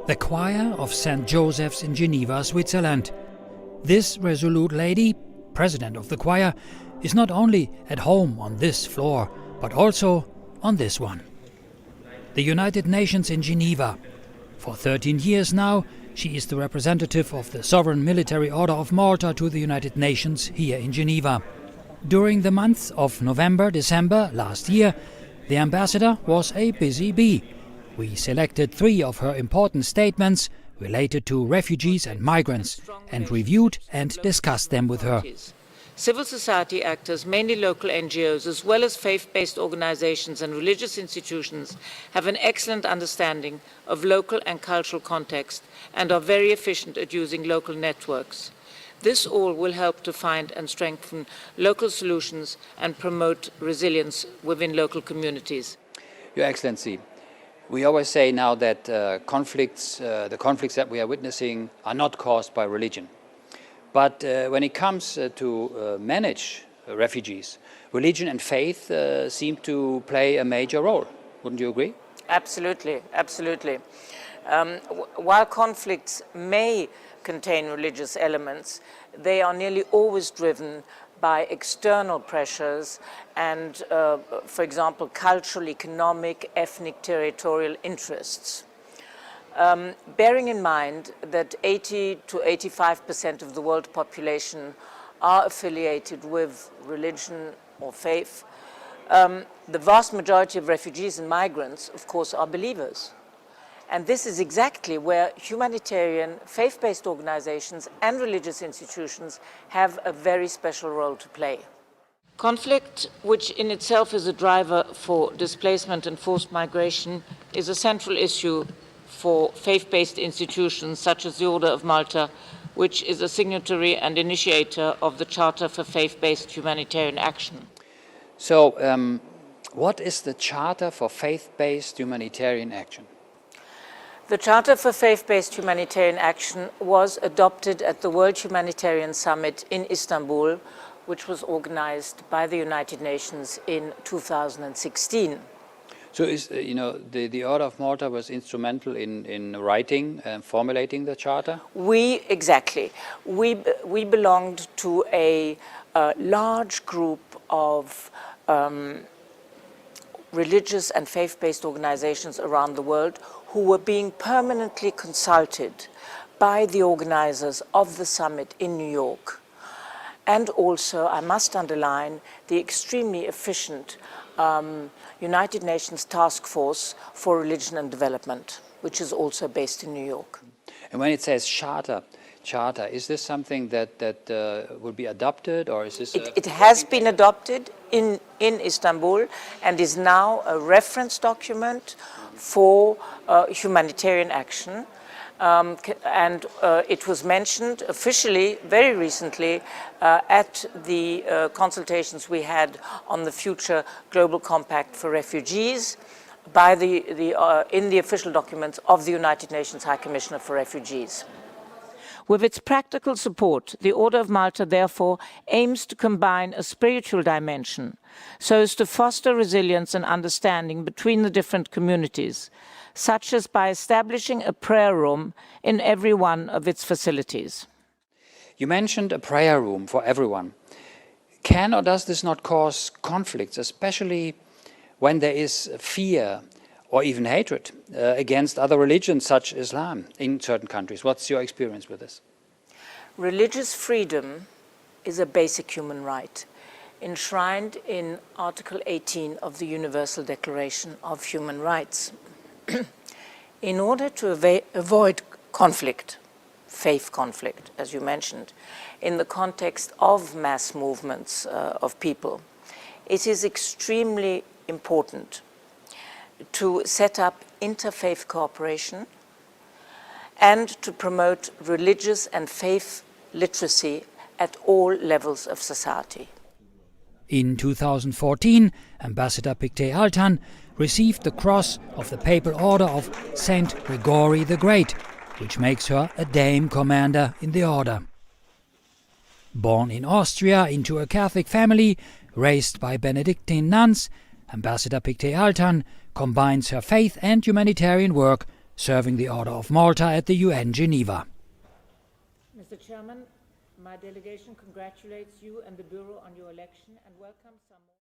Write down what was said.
The choir of St. Joseph's in Geneva, Switzerland. This resolute lady, president of the choir, is not only at home on this floor, but also on this one. The United Nations in Geneva. For 13 years now, she is the representative of the Sovereign Military Order of Malta to the United Nations here in Geneva. During the months of November-December last year, the ambassador was a busy bee. We selected 3 of her important statements related to refugees and migrants and reviewed and discussed them with her. Civil society actors, mainly local NGOs, as well as faith-based organizations and religious institutions, have an excellent understanding of local and cultural context and are very efficient at using local networks. This all will help to find and strengthen local solutions and promote resilience within local communities. Your Excellency, we always say now that the conflicts that we are witnessing are not caused by religion. But when it comes to manage refugees, religion and faith seem to play a major role. Wouldn't you agree? Absolutely, absolutely. While conflicts may contain religious elements, they are nearly always driven by external pressures and, for example, cultural, economic, ethnic, territorial interests. Bearing in mind that 80 to 85% of the world population are affiliated with religion or faith, the vast majority of refugees and migrants, of course, are believers. And this is exactly where humanitarian, faith-based organizations and religious institutions have a very special role to play. Conflict, which in itself is a driver for displacement and forced migration, is a central issue for faith-based institutions such as the Order of Malta, which is a signatory and initiator of the Charter for Faith-Based Humanitarian Action. So, what is the Charter for Faith-Based Humanitarian Action? The Charter for Faith-Based Humanitarian Action was adopted at the World Humanitarian Summit in Istanbul, which was organized by the United Nations in 2016. So, the Order of Malta was instrumental in writing and formulating the Charter? Exactly. We belonged to a large group of religious and faith-based organizations around the world who were being permanently consulted by the organizers of the summit in New York. And also, I must underline, the extremely efficient United Nations Task Force for Religion and Development, which is also based in New York. And when it says charter, is this something that will be adopted, or is this? It has been adopted in Istanbul and is now a reference document for humanitarian action. And it was mentioned officially very recently at the consultations we had on the future Global Compact for Refugees by in the official documents of the United Nations High Commissioner for Refugees. With its practical support, the Order of Malta therefore aims to combine a spiritual dimension so as to foster resilience and understanding between the different communities, such as by establishing a prayer room in every one of its facilities. You mentioned a prayer room for everyone. Can or does this not cause conflicts, especially when there is fear or even hatred against other religions such as Islam in certain countries? What's your experience with this? Religious freedom is a basic human right, enshrined in Article 18 of the Universal Declaration of Human Rights. In order to avoid conflict, faith conflict, as you mentioned, in the context of mass movements of people, it is extremely important to set up interfaith cooperation and to promote religious and faith literacy at all levels of society. In 2014, Ambassador Pictet-Althann received the Cross of the Papal Order of St. Gregori the Great, which makes her a Dame Commander in the order. Born in Austria into a Catholic family, raised by Benedictine nuns, Ambassador Pictet-Althann combines her faith and humanitarian work serving the Order of Malta at the UN Geneva. Mr. Chairman, my delegation congratulates you and the Bureau on your election and welcomes some more.